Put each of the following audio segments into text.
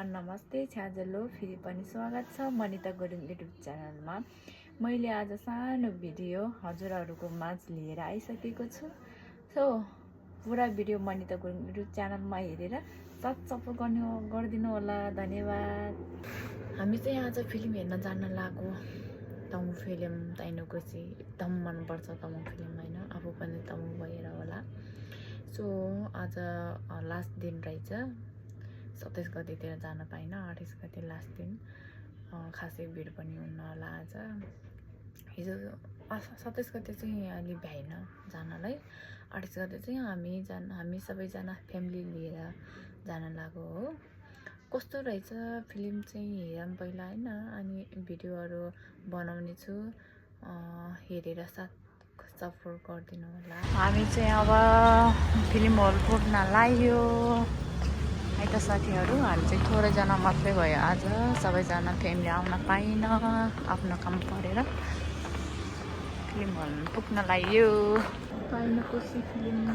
नमस्ते छ्याजलो फेरि पनि स्वागत छ मनिता गुरुङ युट्युब च्यानलमा। मैले आज सानो भिडियो हजुरहरूको माझ लिएर आइसकेको छु। सो पुरा भिडियो मनिता गुरुङ युट्युब च्यानलमा हेरेर सपोर्ट गरिदिनु होला, धन्यवाद। हामी चाहिँ आज फिल्म हेर्न जान लाग्यो। तमु फिल्म ताइनुको चाहिँ एकदम मनपर्छ तमु फिल्म होइन, आफू पनि तमु भएर होला। सो आज लास्ट दिन रहेछ, 27 गतेतिर जान पाइन, 28 गते लास्ट दिन। खासै भिड पनि हुन्न होला आज। हिजो 27 गते चाहिँ अलि भ्याइन जानलाई, 28 गते चाहिँ हामी सबैजना फ्यामिली लिएर जान लाग्यो हो। कस्तो रहेछ फिल्म चाहिँ हेरौँ पहिला होइन, अनि भिडियोहरू बनाउने छु, हेरेर सपोर्ट गरिदिनु होला। हामी चाहिँ अब फिल्म हल पुग्न लाग्यो है त साथीहरू। हामी चाहिँ थोरैजना मात्रै भयो आज, सबैजना फ्यामिली आउन पाइन, आफ्नो काम परेर फिल्म हल पुग्न लाग्यो। पाइनको फिल्म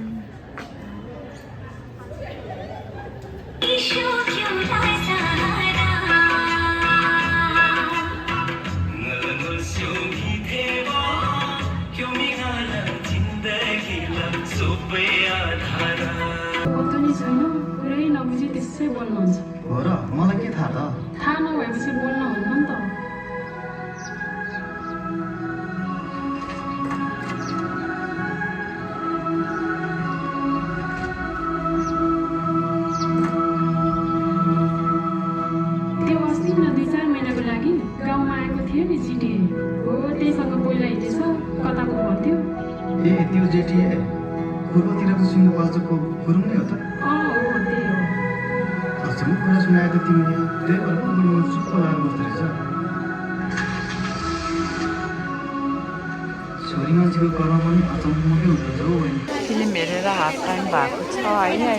त्यसै बोल्नुहुन्छ हो र? मलाई के थाहा त? थाहा नभएपछि बोल्न हुन्न नि त। त्यो अस्ति न 2-4 महिनाको लागि गाउँमा आएको थियो नि जिटिए हो, त्यहीसँग बोलाइदिएछ, कताको भन्थ्यो। ए त्यो जेटिए पूर्वतिरको सिन्धुपाल्चोकको गुरुङ नै हो त? कुरा सुनाएको तिमीले, त्यही भएर पनि चुप्प लागेर बस्दो रहेछ। छोरी मान्छेको कर्म पनि अचम्मकै हुँदो रहेछ हौ। फिल्म हेरेर हाफ टाइम भएको छ अहिले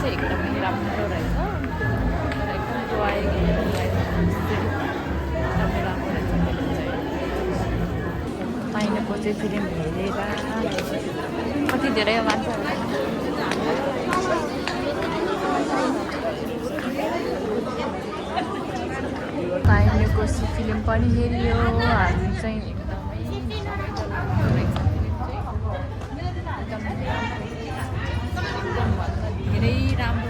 एकदमै राम्रो रहेछ। पाइनको चाहिँ फिल्म हेरेर कति धेरै मान्छेहरू पाइनको फिल्म पनि हेऱ्यो। हामी चाहिँ एकदमै धेरै राम्रो